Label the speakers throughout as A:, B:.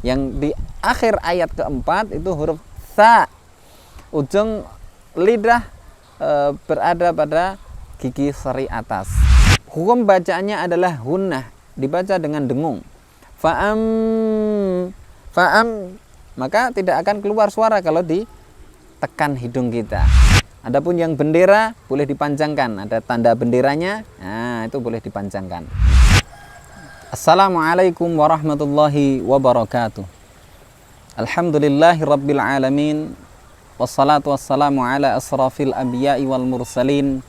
A: Yang di akhir ayat keempat itu huruf sa. Ujung lidah berada pada gigi seri atas. Hukum bacaannya adalah hunnah, dibaca dengan dengung. Fa'am, maka tidak akan keluar suara kalau ditekan hidung kita. Adapun yang bendera boleh dipanjangkan, ada tanda benderanya, nah itu boleh dipanjangkan. Assalamualaikum warahmatullahi wabarakatuh. Alhamdulillahi rabbil alamin. Wassalatu wassalamu ala asrafil anbiya'i wal mursalin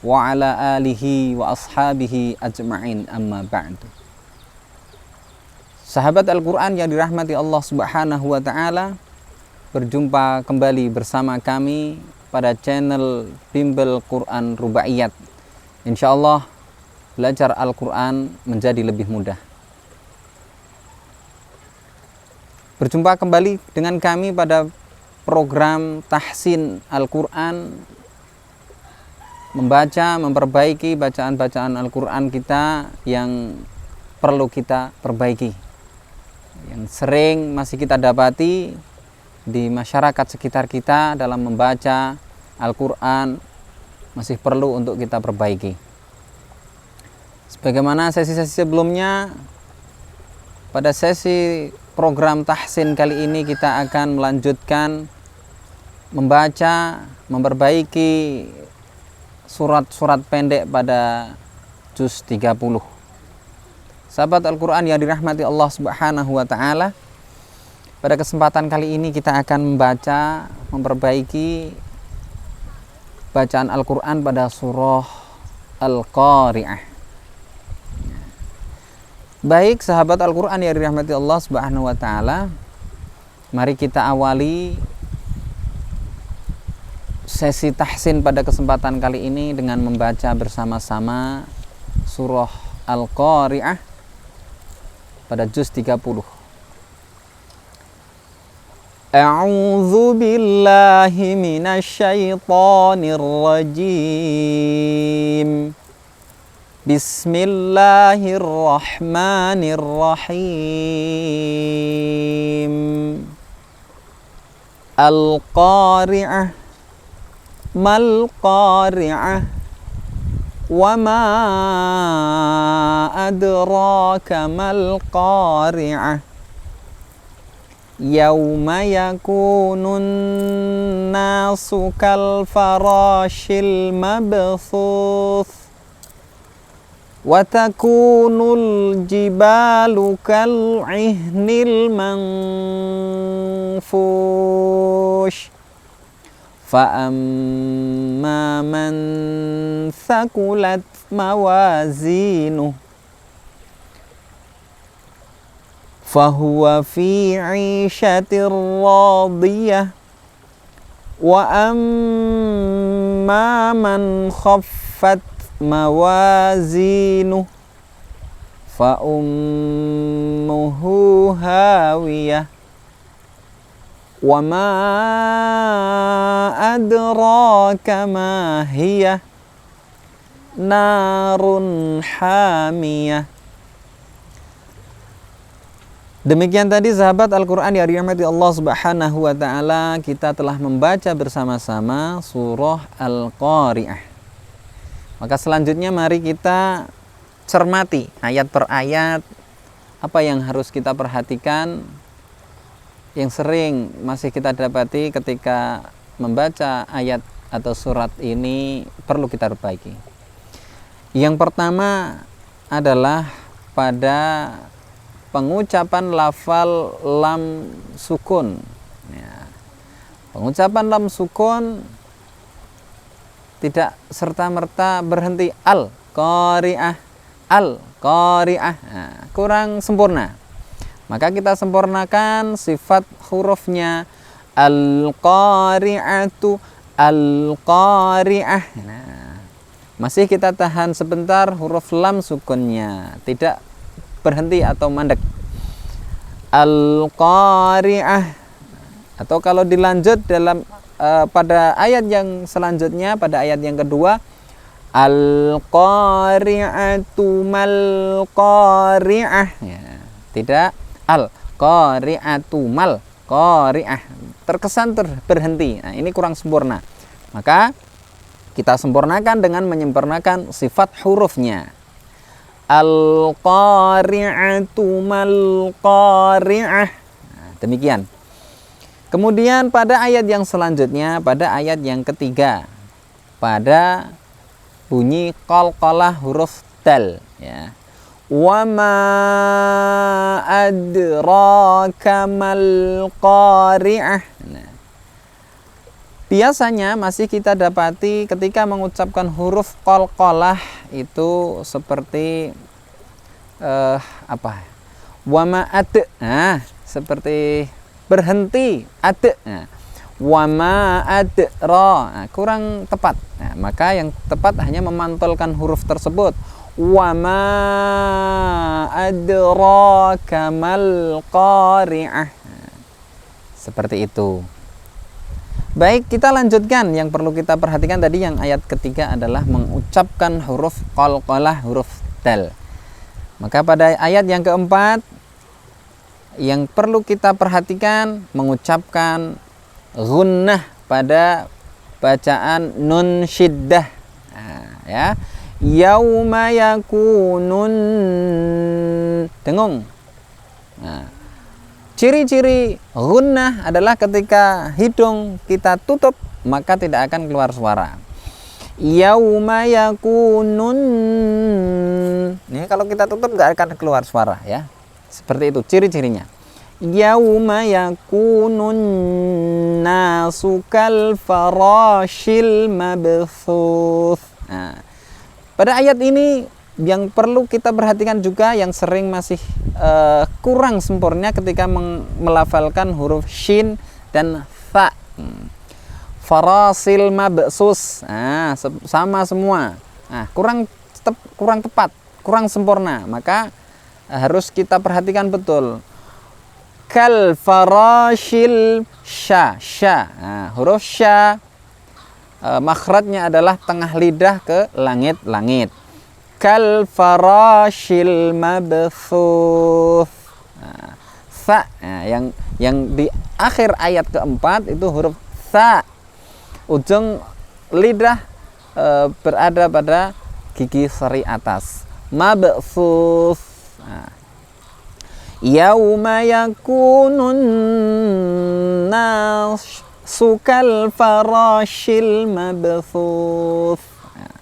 A: wa ala alihi wa ashabihi ajma'in, amma ba'du. Sahabat Al-Quran yang dirahmati Allah subhanahu wa ta'ala, berjumpa kembali bersama kami pada channel Bimbel Quran Rubaiyat. Insyaallah belajar Al-Quran menjadi lebih mudah. Berjumpa kembali dengan kami pada program Tahsin Al-Quran, membaca, memperbaiki bacaan-bacaan Al-Quran kita yang perlu kita perbaiki, yang sering masih kita dapati di masyarakat sekitar kita dalam membaca Al-Quran masih perlu untuk kita perbaiki. Sebagaimana sesi-sesi sebelumnya, pada sesi program Tahsin kali ini kita akan melanjutkan membaca, memperbaiki surat-surat pendek pada juz 30. Sahabat Al-Quran yang dirahmati Allah subhanahu wa ta'ala, pada kesempatan kali ini kita akan membaca, memperbaiki bacaan Al-Quran pada surah Al-Qari'ah. Baik sahabat Al-Quran yang dirahmati Allah subhanahu wa ta'ala, mari kita awali sesi tahsin pada kesempatan kali ini dengan membaca bersama-sama surah Al-Qari'ah pada juz 30. A'udzu billahi minasyaitonir rajim. Bismillahirrahmanirrahim. Al-Qari'ah, mal Qari'ah, wa ma adraka mal Qari'ah. Yauma yakunun nasu kal farashil mabthuth wa takunul jibalu kal ihnil manfush fa amma man thaqulat mawazinuh fahuwa fi 'ishatir radiyah wa amma man khaffat mawazinuh fa ummuhu hawiyah wa ma adraka ma hiya narun hamiyah. Demikian tadi sahabat Al-Quran yang dirahmati Allah subhanahu wa ta'ala, kita telah membaca bersama-sama surah Al-Qari'ah. Maka selanjutnya mari kita cermati ayat per ayat apa yang harus kita perhatikan, yang sering masih kita dapati ketika membaca ayat atau surat ini perlu kita perbaiki. Yang pertama adalah pada pengucapan lafal lam sukun. Ya. Pengucapan lam sukun tidak serta-merta berhenti al-qari'ah, al-qari'ah. Nah, kurang sempurna. Maka kita sempurnakan sifat hurufnya al-qari'atu, al-qari'ah. Nah, masih kita tahan sebentar huruf lam sukunnya, tidak berhenti atau mandek. Al-Qari'ah. Atau kalau dilanjut dalam pada ayat yang selanjutnya, pada ayat yang kedua, Al-Qari'atu mal Qari'ah. Ya, tidak al qari'atu mal qari'ah, terkesan berhenti. Nah, ini kurang sempurna. Maka kita sempurnakan dengan menyempurnakan sifat hurufnya. Al-qari'atu mal qari'ah. Nah, demikian. Kemudian pada ayat yang selanjutnya, pada ayat yang ketiga, pada bunyi qalqalah huruf dal, ya. Wa ma adraka mal qari'ah. Nah, biasanya masih kita dapati ketika mengucapkan huruf qalqalah itu seperti apa? Wa ma ad. Nah, seperti berhenti, ad. Nah, wa ma adra, nah, kurang tepat. Nah, maka yang tepat hanya memantulkan huruf tersebut. Wa ma adraka mal qari'ah. Nah, seperti itu. Baik, kita lanjutkan. Yang perlu kita perhatikan tadi yang ayat ketiga adalah mengucapkan huruf qalqalah, huruf dal. Maka pada ayat yang keempat yang perlu kita perhatikan mengucapkan gunnah pada bacaan nun syiddah. Nah, ya. Yauma yakunun dengung. Nah, ciri-ciri gunnah adalah ketika hidung kita tutup maka tidak akan keluar suara. Yauma yakunun. Ini kalau kita tutup nggak akan keluar suara, ya. Seperti itu ciri-cirinya. Yauma yakunun nasu kal farashil mabthuth. Nah, pada ayat ini yang perlu kita perhatikan juga yang sering masih kurang sempurna ketika melafalkan huruf shin dan tha. Farasil mabsus. Nah, sama semua. Nah, kurang tepat, kurang sempurna. Maka harus kita perhatikan betul. Kal farashil sya. Nah, huruf sya makhrajnya adalah tengah lidah ke langit-langit. Kal farashil mabthuth. Nah, sa. Nah, yang di akhir ayat keempat itu huruf sa. Ujung lidah berada pada gigi seri atas. Mabthuth. Nah, yauma yakunun nasu kal farashil mabthuth. Nah,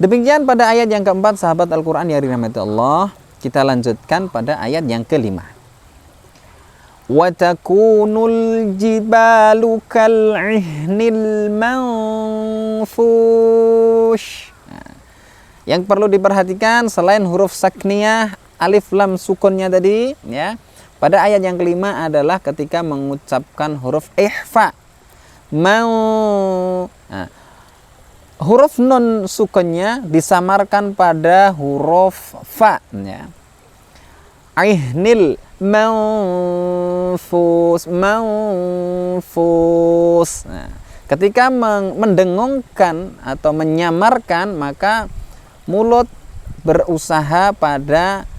A: demikian pada ayat yang keempat, sahabat Al-Quran yang dirahmati Allah. Kita lanjutkan pada ayat yang kelima. Wa takunul jibalu kal'ihnil manfush. Nah, yang perlu diperhatikan selain huruf sakniyah, alif lam sukunnya tadi, ya. Pada ayat yang kelima adalah ketika mengucapkan huruf ihfa. Mau. Nah, huruf nun sukunnya disamarkan pada huruf fa, ya. Aihnil manfus. Nah, ketika mendengungkan atau menyamarkan maka mulut berusaha pada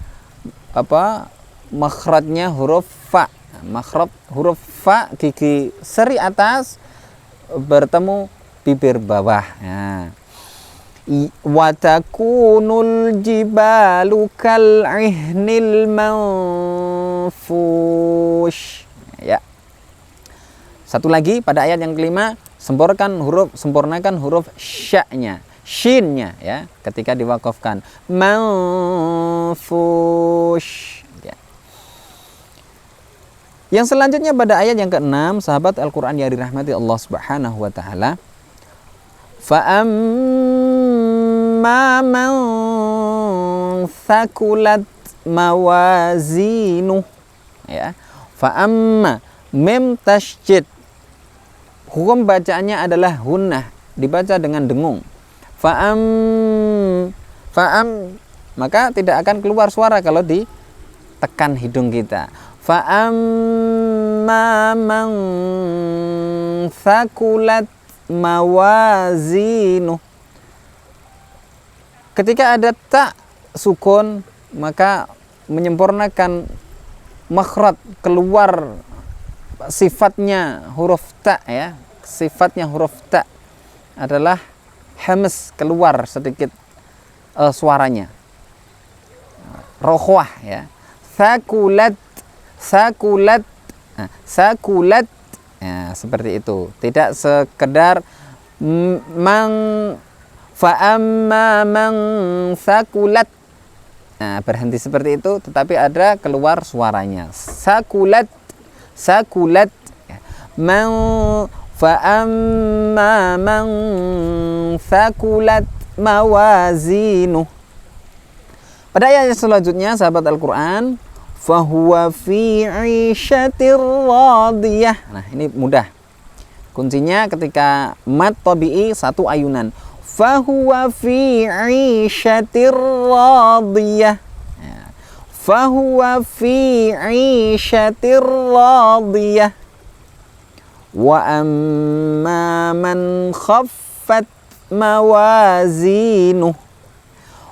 A: makhrajnya huruf fa. Makhraj huruf fa gigi seri atas bertemu bibir bawah. Nah, wa takunul jibalu kal'ihnil manfush. Ya. Satu lagi pada ayat yang kelima, sempurnakan huruf sya-nya, shin-nya, ya, ketika diwakafkan. Manfush. Ya. Yang selanjutnya pada ayat yang ke-6, sahabat Al-Qur'an yang dirahmati Allah Subhanahu wa taala. Fa'amma man thakulat mawazinu, ya. Fa'amma mim tasydid, hukum bacaannya adalah hunnah, dibaca dengan dengung. Fa'am, maka tidak akan keluar suara kalau ditekan hidung kita. Fa'amma man thakulat mawazinu. Ketika ada tak sukun maka menyempurnakan makhraj, keluar sifatnya huruf ta ya. Sifatnya huruf ta adalah hamas, keluar sedikit suaranya. Rokhwah ya. Sakulat, sakulat. Nah, sakulat. Ya, seperti itu. Tidak sekedar fa'amma man sakulat. Nah, berhenti seperti itu, tetapi ada keluar suaranya. Sakulat, sakulat. Man fa'amma man sakulat mawazinu. Pada ayat selanjutnya, sahabat Al-Quran, fahuwa fi 'ishatir radiyah. Nah, ini mudah. Kuncinya ketika mad tabi'i satu ayunan. Fahuwa fi 'ishatir radiyah. Ya. Fahuwa fi 'ishatir radiyah. Wa amma man khaffat mawazinuh.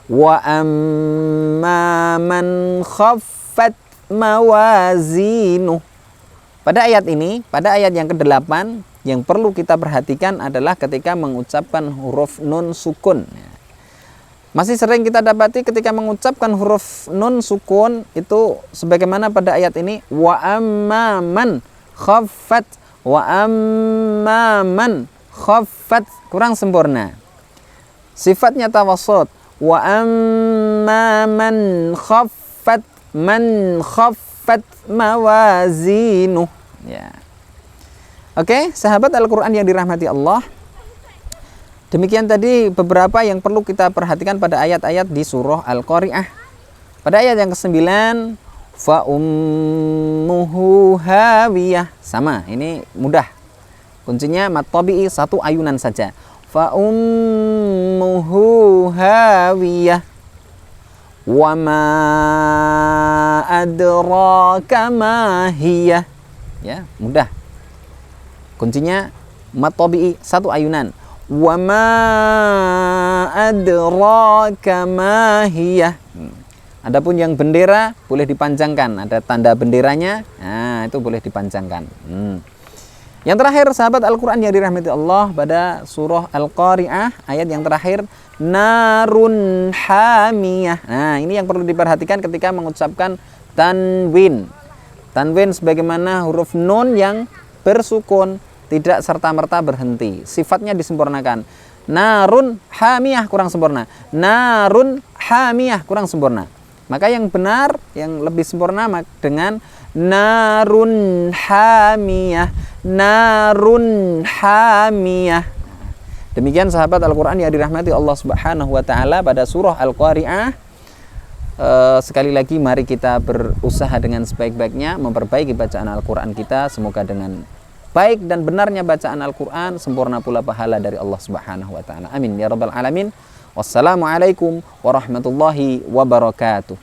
A: Wa amma man khaffat mawazinuh. Pada ayat ini, pada ayat yang ke-8, yang perlu kita perhatikan adalah ketika mengucapkan huruf nun sukun. Masih sering kita dapati ketika mengucapkan huruf nun sukun itu sebagaimana pada ayat ini, wa amma man khaffat, wa amma man khaffat, kurang sempurna. Sifatnya tawassut. Wa amma man khaffat, man khaffat mawazinuh. Ya. Oke, sahabat Al-Quran yang dirahmati Allah. Demikian tadi beberapa yang perlu kita perhatikan pada ayat-ayat di surah Al-Qari'ah. Pada ayat yang ke-9, fa ummuhu hawiyah. Sama, ini mudah. Kuncinya mad tabi'i satu ayunan saja. Fa ummuhu hawiyah. Wa ma adraka ma hiya. Ya, mudah. Kuncinya mad tabi'i satu ayunan. Wa ma adraka ma hiya. Adapun yang bendera boleh dipanjangkan, ada tanda benderanya. Nah, itu boleh dipanjangkan. Yang terakhir sahabat Al-Quran yang dirahmati Allah, pada surah Al-Qari'ah ayat yang terakhir, narun hamiyah. Nah, ini yang perlu diperhatikan ketika mengucapkan tanwin. Tanwin sebagaimana huruf nun yang bersukun, tidak serta-merta berhenti. Sifatnya disempurnakan. Narun hamiyah kurang sempurna. Narun hamiyah kurang sempurna. Maka yang benar, yang lebih sempurna dengan narun hamiyah. Narun hamiyah. Demikian sahabat Al-Quran yang dirahmati Allah Subhanahu wa Ta'ala pada surah Al-Qari'ah. Sekali lagi mari kita berusaha dengan sebaik-baiknya memperbaiki bacaan Al-Quran kita. Semoga dengan baik dan benarnya bacaan Al-Quran sempurna pula pahala dari Allah Subhanahu wa Ta'ala. Amin ya rabbal alamin. Wassalamualaikum warahmatullahi wabarakatuh.